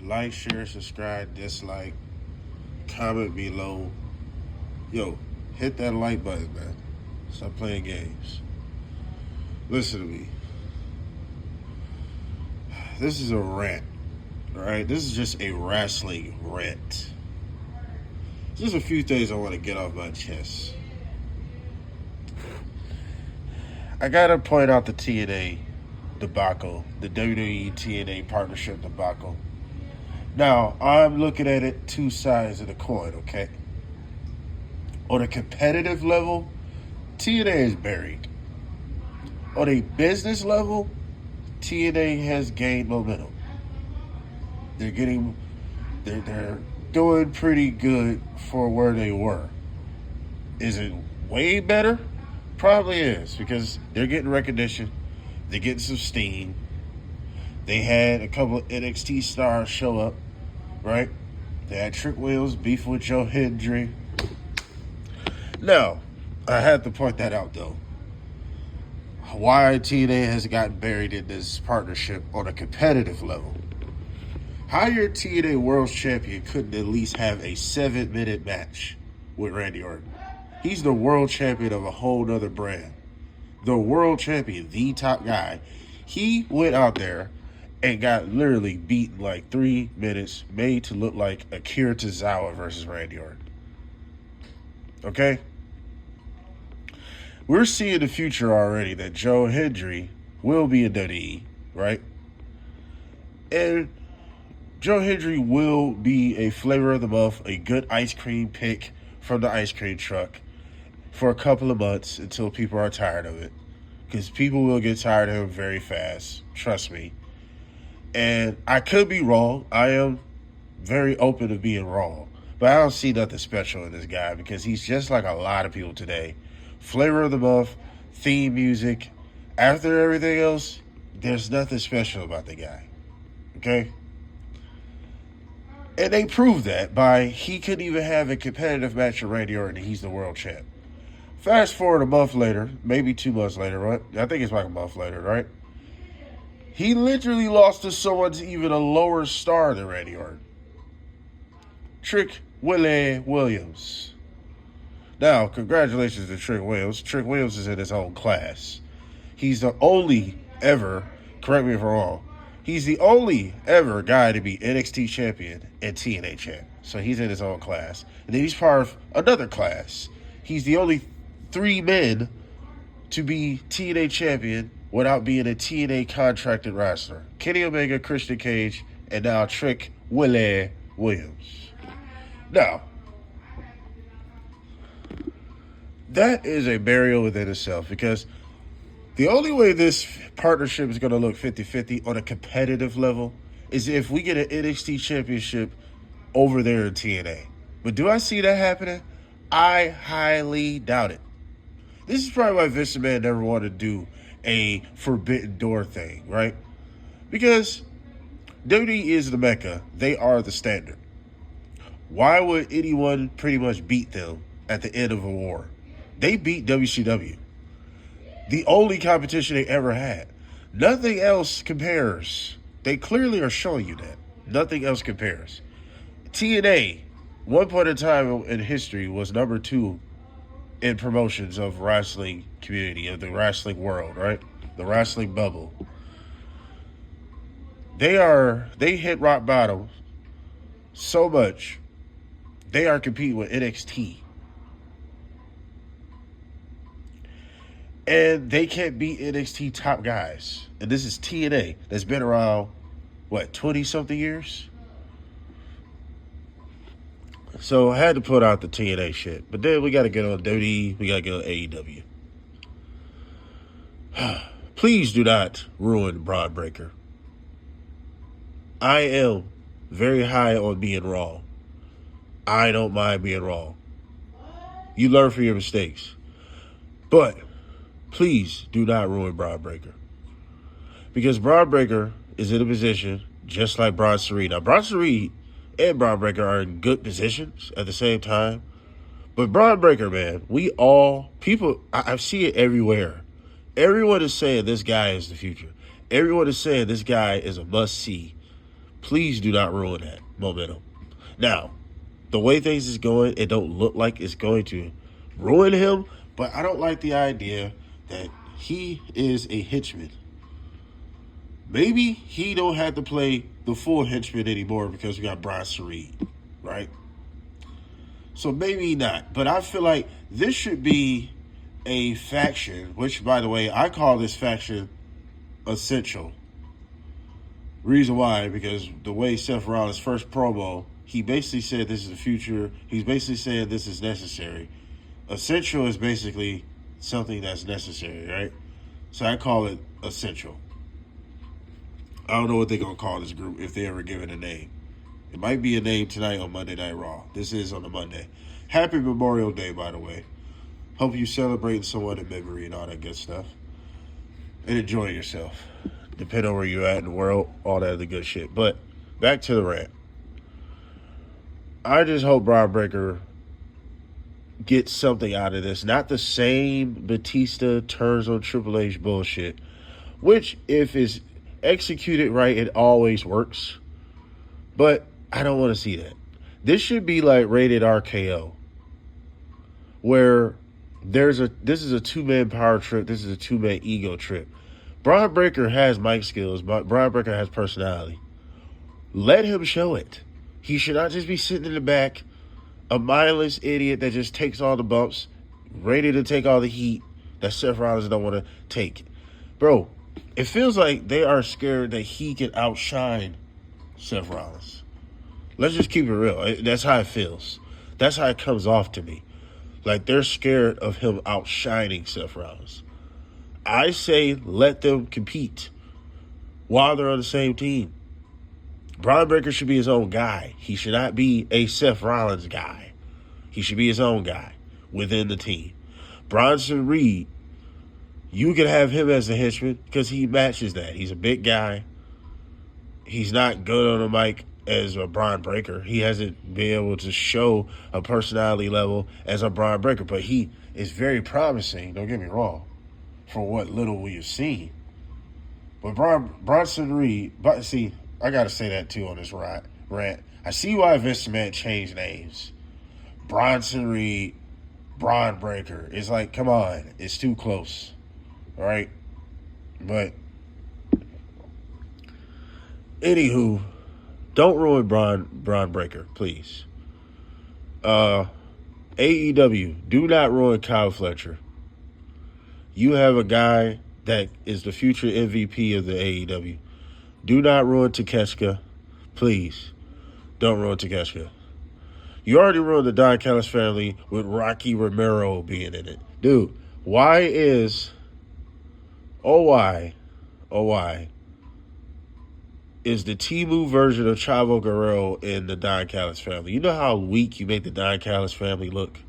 Like, share, subscribe, dislike, comment below. Yo, hit that like button, man. Stop playing games. Listen to me. This is a rant, all right? This is just a wrestling rant. Just a few things I want to get off my chest. I gotta point out the TNA debacle, the WWE TNA partnership debacle. Now, I'm looking at it two sides of the coin, okay? On a competitive level, TNA is buried. On a business level, TNA has gained momentum. They're doing pretty good for where they were. Is it way better? Probably is, because they're getting recognition. They're getting some steam. They had a couple of NXT stars show up, right? They had Trick Williams beef with Joe Hendry. Now, I had to point that out, though. Why TNA has gotten buried in this partnership on a competitive level. How your TNA World Champion couldn't at least have a 7-minute match with Randy Orton? He's the world champion of a whole nother brand. The world champion, the top guy. He went out there and got literally beaten like 3 minutes, made to look like Akira Tozawa versus Randy Orton. Okay? We're seeing the future already that Joe Hendry will be in WWE, right? And Joe Hendry will be a flavor of the month, a good ice cream pick from the ice cream truck for a couple of months until people are tired of it. Because people will get tired of him very fast. Trust me. And I could be wrong. I am very open to being wrong. But I don't see nothing special in this guy because he's just like a lot of people today. Flavor of the month, theme music. After everything else, there's nothing special about the guy. Okay? And they proved that by he couldn't even have a competitive match with Randy Orton and he's the world champ. Fast forward a month later, maybe 2 months later, right? I think it's like a month later, right? He literally lost to someone even a lower star than Randy Orton. Trick Williams. Now, congratulations to Trick Williams. Trick Williams is in his own class. He's the only ever, correct me if I'm wrong, he's the only ever guy to be NXT champion and TNA champ. So he's in his own class. And then he's part of another class. He's the only 3 men to be TNA champion without being a TNA contracted wrestler. Kenny Omega, Christian Cage, and now Trick Williams. Now, that is a burial within itself because the only way this partnership is going to look 50-50 on a competitive level is if we get an NXT championship over there in TNA. But do I see that happening? I highly doubt it. This is probably why Vince McMahon never wanted to do a forbidden door thing, right? Because WWE is the Mecca. They are the standard. Why would anyone pretty much beat them at the end of a war? They beat WCW. The only competition they ever had. Nothing else compares. They clearly are showing you that. Nothing else compares. TNA, one point in time in history, was number 2 in promotions of wrestling community, of the wrestling world, right? The wrestling bubble. They hit rock bottom so much, they are competing with NXT. And they can't beat NXT top guys. And this is TNA that's been around, 20-something years? So I had to put out the TNA shit. But then we got to get on WWE. We got to get on AEW. Please do not ruin Braun Breaker. I am very high on being wrong. I don't mind being wrong. You learn from your mistakes. But please do not ruin Braun Breaker. Because Braun Breaker is in a position just like Bronson Reed. Now, Bronson Reed and Braun Breaker are in good positions at the same time. But Braun Breaker, man, I see it everywhere. Everyone is saying this guy is the future. Everyone is saying this guy is a must-see. Please do not ruin that momentum. Now, the way things is going, it don't look like it's going to ruin him, but I don't like the idea that he is a henchman. Maybe he don't have to play the full henchman anymore because we got Bronson Reed, right? So maybe not. But I feel like this should be a faction, which, by the way, I call this faction essential. Reason why, because the way Seth Rollins' first promo, he basically said this is the future. He's basically saying this is necessary. Essential is basically something that's necessary, right? So I call it essential. I don't know what they're going to call this group if they ever give it a name. It might be a name tonight on Monday Night Raw. This is on the Monday. Happy Memorial Day, by the way. Hope you celebrating someone in memory and all that good stuff. And enjoy yourself. Depending on where you're at in the world, all that other good shit. But back to the rant. I just hope Bron Breakker gets something out of this. Not the same Batista turns on Triple H bullshit. Which, if it's executed right, it always works. But I don't want to see that. This should be like rated RKO. Where this is a two-man power trip. This is a two-man ego trip. Bron Breakker has mic skills. Bron Breakker has personality. Let him show it. He should not just be sitting in the back, a mindless idiot that just takes all the bumps, ready to take all the heat that Seth Rollins don't want to take. Bro, it feels like they are scared that he can outshine Seth Rollins. Let's just keep it real. That's how it feels. That's how it comes off to me. Like they're scared of him outshining Seth Rollins. I say let them compete while they're on the same team. Bron Breakker should be his own guy. He should not be a Seth Rollins guy. He should be his own guy within the team. Bronson Reed, you could have him as a henchman because he matches that. He's a big guy. He's not good on the mic as a Bron Breakker. He hasn't been able to show a personality level as a Bron Breakker, but he is very promising, don't get me wrong, for what little we have seen. But Bronson Reed, but see, I got to say that too on this rant. I see why Vince McMahon changed names. Bronson Reed, Bron Breakker. It's like, come on, it's too close. All right? But, anywho, don't ruin Bron Breakker, please. AEW, do not ruin Kyle Fletcher. You have a guy that is the future MVP of the AEW. Do not ruin Takeshita. Please, don't ruin Takeshita. You already ruined the Don Callis family with Rocky Romero being in it. Dude, why is the Temu version of Chavo Guerrero in the Don Callis family? You know how weak you make the Don Callis family look?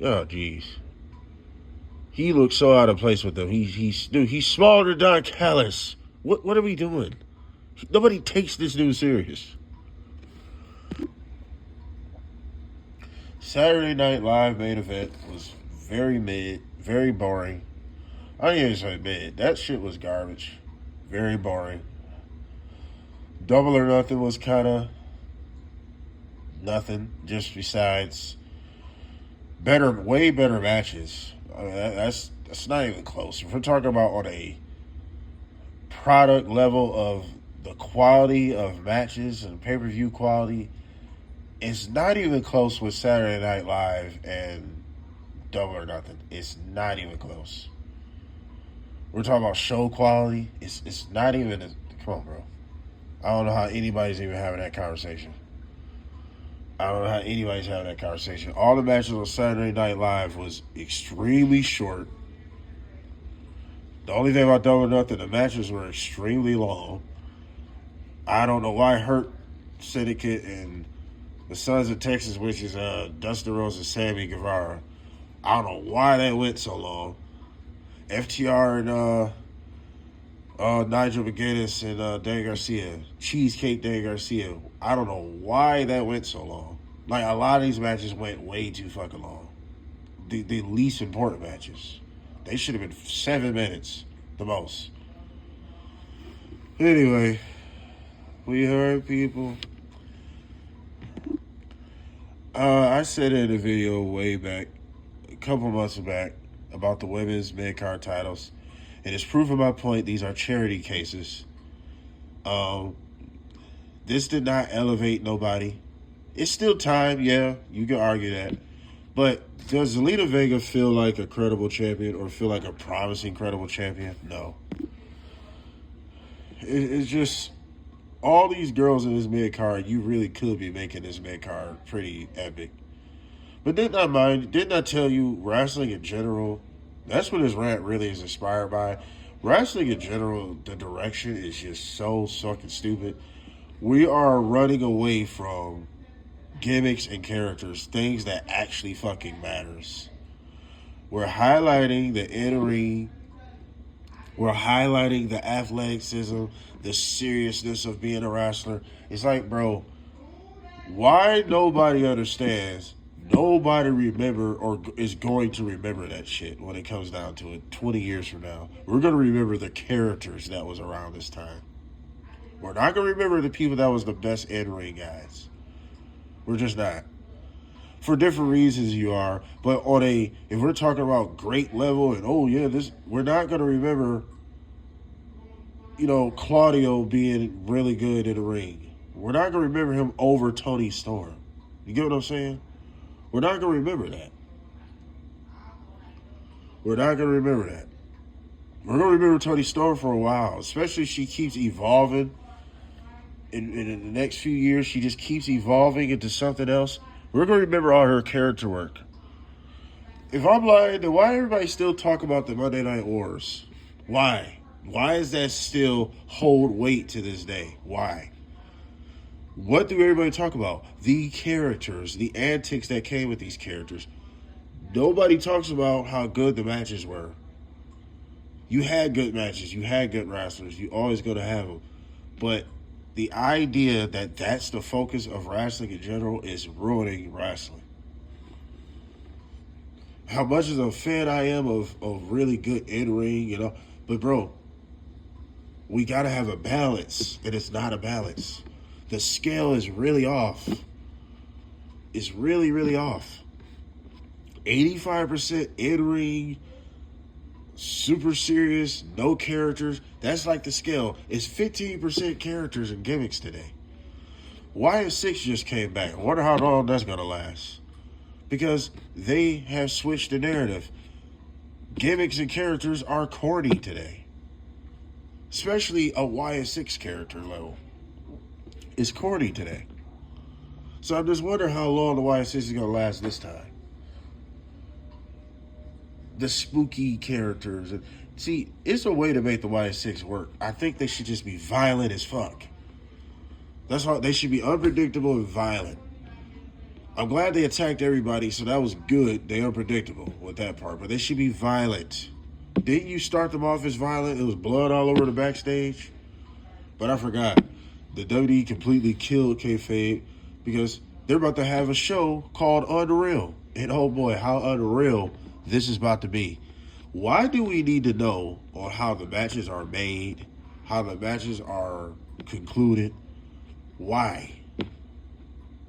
Oh, jeez. He looks so out of place with them. He's smaller than Don Callis. What are we doing? Nobody takes this dude serious. Saturday Night Live main event was very mid, very boring. I didn't even say mid. That shit was garbage. Very boring. Double or Nothing was kind of nothing, just besides way better matches. I mean, that's not even close. If we're talking about on a product level of the quality of matches and pay-per-view quality, it's not even close with Saturday Night Live and Double or Nothing. It's not even close. We're talking about show quality. It's not even come on, bro. I don't know how anybody's even having that conversation. All the matches on Saturday Night Live was extremely short. The only thing about Double or Nothing, the matches were extremely long. I don't know why Hurt Syndicate and the Sons of Texas, which is Dustin Rhodes and Sammy Guevara. I don't know why that went so long. FTR and Nigel McGuinness and Dan Garcia. Cheesecake Dan Garcia. I don't know why that went so long. Like, a lot of these matches went way too fucking long. The least important matches. They should have been 7 minutes, the most. Anyway, We heard people. I said in a video way back, a couple months back, about the women's mid-card titles. And it's proving my point. These are charity cases. Um, this did not elevate nobody. It's still time, yeah, you can argue that. But does Zelina Vega feel like a credible champion or feel like a promising credible champion? No. It's just all these girls in this mid card. You really could be making this mid card pretty epic. But didn't I tell you wrestling in general? That's what this rant really is inspired by. Wrestling in general, the direction is just so fucking stupid. We are running away from gimmicks and characters, things that actually fucking matters. We're highlighting the in-ring. We're highlighting the athleticism, the seriousness of being a wrestler. It's like, bro, why nobody understands, nobody remember or is going to remember that shit when it comes down to it 20 years from now. We're going to remember the characters that was around this time. We're not going to remember the people that was the best in-ring guys. We're just not. For different reasons you are, but if we're talking about great level and we're not going to remember, Claudio being really good in the ring. We're not going to remember him over Tony Storm. You get what I'm saying? We're not going to remember that. We're not going to remember that. We're going to remember Tony Storm for a while, especially if she keeps evolving. In the next few years, she just keeps evolving into something else. We're going to remember all her character work. If I'm lying, then why everybody still talk about the Monday Night Wars? Why? Why does that still hold weight to this day? Why? What do everybody talk about? The characters, the antics that came with these characters. Nobody talks about how good the matches were. You had good matches. You had good wrestlers. You always going to have them. But the idea that that's the focus of wrestling in general is ruining wrestling. How much of a fan I am of really good in-ring, But, bro, we got to have a balance, and it's not a balance. The scale is really off. It's really, really off. 85% in-ring, super serious, no characters. That's like the scale. It's 15% characters and gimmicks today. YS6 just came back. I wonder how long that's going to last. Because they have switched the narrative. Gimmicks and characters are corny today. Especially a YS6 character level. It's corny today. So I'm just wondering how long the YS6 is going to last this time. The spooky characters. See, it's a way to make the YS6 work. I think they should just be violent as fuck. That's all. They should be unpredictable and violent. I'm glad they attacked everybody, so that was good. They're unpredictable with that part, but they should be violent. Didn't you start them off as violent? It was blood all over the backstage. But I forgot. The WWE completely killed kayfabe because they're about to have a show called Unreal. And oh boy, how unreal this is about to be. Why do we need to know on how the matches are made, how the matches are concluded? Why?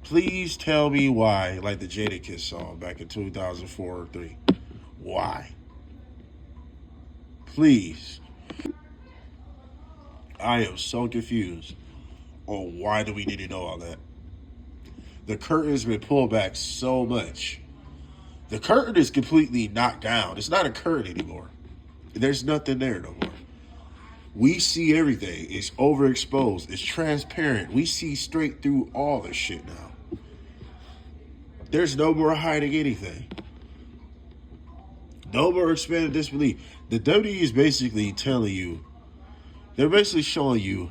Please tell me why, like the Jadakiss song back in 2004 or 3. Why? Please. I am so confused on why do we need to know all that. The curtain's been pulled back so much. The curtain is completely knocked down. It's not a curtain anymore. There's nothing there no more. We see everything. It's overexposed. It's transparent. We see straight through all this shit now. There's no more hiding anything. No more expanded disbelief. The WWE is basically telling you, they're basically showing you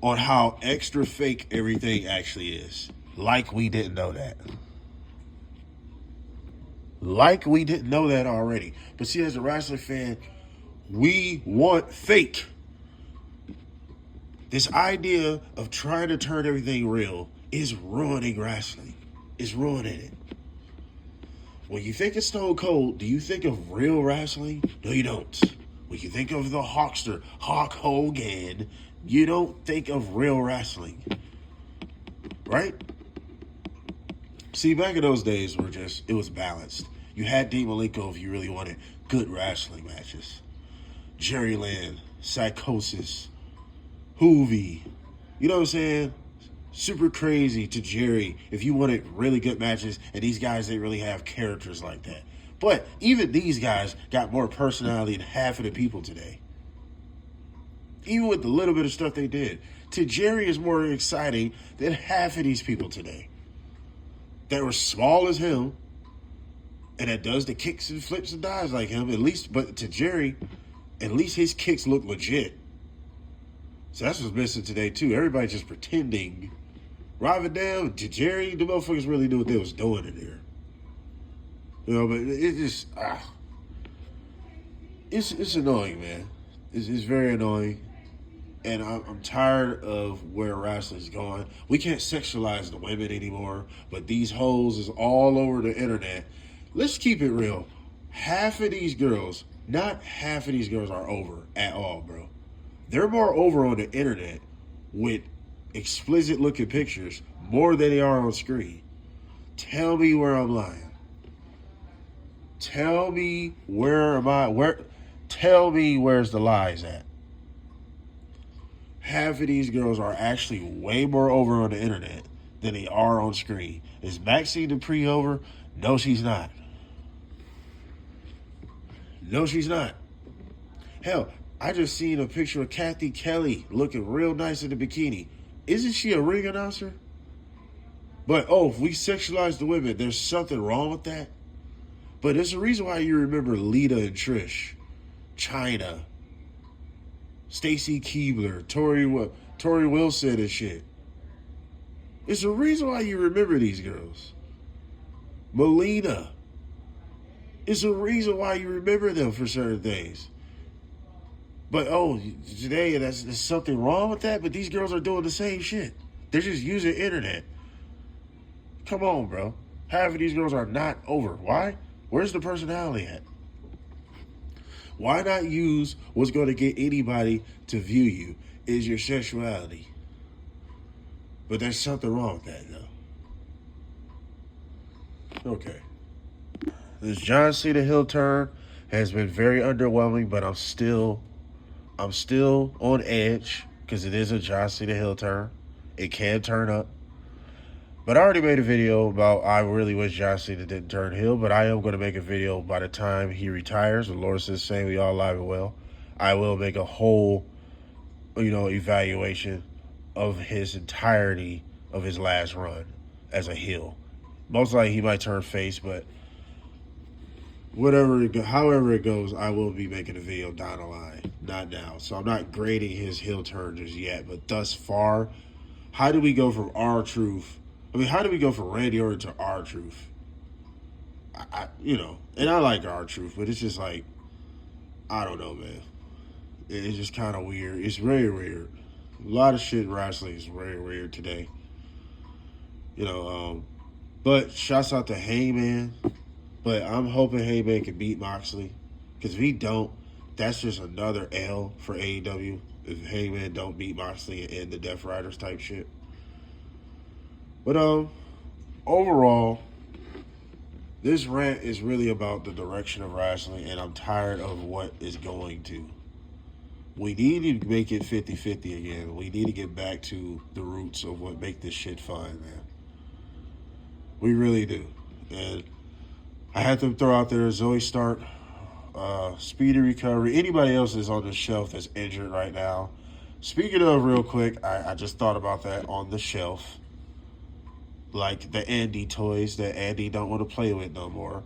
on how extra fake everything actually is. Like we didn't know that. Like we didn't know that already. But see, as a wrestling fan, we want fake. This idea of trying to turn everything real is ruining wrestling. It's ruining it. When you think of Stone Cold, do you think of real wrestling? No, you don't. When you think of the Hulkster, Hulk Hogan, You don't think of real wrestling, right? See, back in those days, it was balanced. You had Dean Malenko if you really wanted good wrestling matches. Jerry Lynn, Psychosis, Hoovy, you know what I'm saying? Super Crazy to Jerry if you wanted really good matches, and these guys didn't really have characters like that. But even these guys got more personality than half of the people today. Even with the little bit of stuff they did. To Jerry is more exciting than half of these people today. That were small as him, and that does the kicks and flips and dives like him, at least, but to Jerry, at least his kicks look legit. So that's what's missing today, too. Everybody just pretending. Robin down to Jerry, the motherfuckers really knew what they was doing in there. You know, but it just, it's annoying, man. It's very annoying. And I'm tired of where wrestling's going. We can't sexualize the women anymore, but these hoes is all over the internet. Let's keep it real. Not half of these girls are over at all, bro. They're more over on the internet with explicit looking pictures more than they are on screen. Tell me where I'm lying. Tell me where's the lies at. Half of these girls are actually way more over on the internet than they are on screen. Is Maxine Dupree over? No, she's not. No, she's not. Hell, I just seen a picture of Kathy Kelly looking real nice in the bikini. Isn't she a ring announcer? But, if we sexualize the women, there's something wrong with that? But there's a reason why you remember Lita and Trish, Chyna, Stacy Keibler, Tori Wilson and shit. It's a reason why you remember these girls. Melina. It's a reason why you remember them for certain things. But, today there's something wrong with that, but these girls are doing the same shit. They're just using internet. Come on, bro. Half of these girls are not over. Why? Where's the personality at? Why not use what's going to get anybody to view you is your sexuality? But there's something wrong with that, though. Okay. This John Cena heel turn has been very underwhelming, but I'm still on edge because it is a John Cena heel turn. It can turn up. But I already made a video about I really wish John Cena didn't turn heel, but I am going to make a video by the time he retires. The Lord says, saying we all live and well. I will make a whole, evaluation of his entirety of his last run as a heel. Most likely he might turn face, but however it goes, I will be making a video down the line, not now. So I'm not grading his heel turn just yet, but thus far, how do we go from R-Truth? How do we go from Randy Orton to R-Truth? And I like R-Truth, but it's just like, I don't know, man. It's just kind of weird. It's very weird. A lot of shit in wrestling is very weird today. But shouts out to Heyman. But I'm hoping Heyman can beat Moxley. Because if he don't, that's just another L for AEW. If Heyman don't beat Moxley and end the Death Riders type shit. But overall, this rant is really about the direction of wrestling, and I'm tired of what is going to. We need to make it 50-50 again. We need to get back to the roots of what make this shit fun, man. We really do. And I had to throw out there Zoe Stark, speedy recovery. Anybody else is on the shelf that's injured right now. Speaking of, real quick, I just thought about that on the shelf. Like the Andy toys that Andy don't want to play with no more.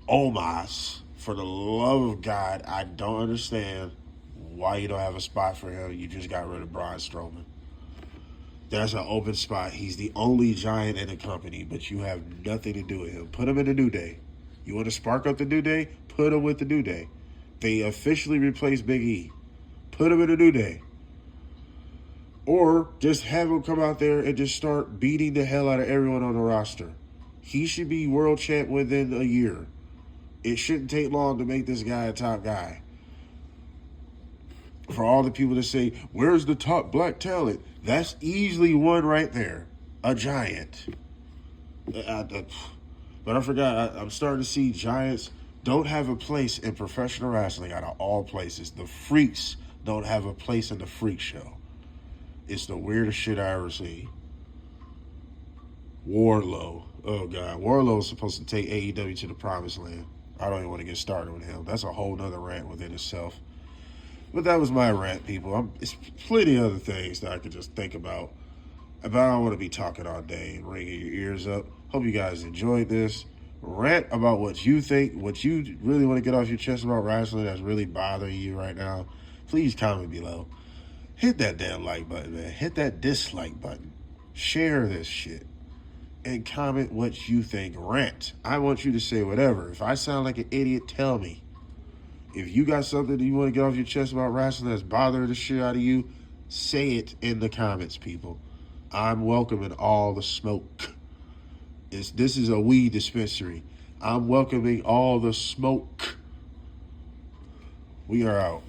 Omos, for the love of God, I don't understand why you don't have a spot for him. You just got rid of Braun Strowman. That's an open spot. He's the only giant in the company, but you have nothing to do with him. Put him in the New Day. You want to spark up the New Day? Put him with the New Day. They officially replaced Big E. Put him in the New Day. Or just have him come out there and just start beating the hell out of everyone on the roster. He should be world champ within a year. It shouldn't take long to make this guy a top guy. For all the people that say, where's the top black talent? That's easily one right there. A giant. But I forgot, I'm starting to see giants don't have a place in professional wrestling out of all places. The freaks don't have a place in the freak show. It's the weirdest shit I ever see. Wardlow. Oh, God. Wardlow's supposed to take AEW to the promised land. I don't even want to get started with him. That's a whole nother rant within itself. But that was my rant, people. It's plenty of other things that I could just think about. But I don't want to be talking all day and ringing your ears up. Hope you guys enjoyed this. Rant about what you think, what you really want to get off your chest about wrestling that's really bothering you right now. Please comment below. Hit that damn like button, man. Hit that dislike button. Share this shit. And comment what you think. Rant. I want you to say whatever. If I sound like an idiot, tell me. If you got something that you want to get off your chest about wrestling that's bothering the shit out of you, say it in the comments, people. I'm welcoming all the smoke. This is a weed dispensary. I'm welcoming all the smoke. We are out.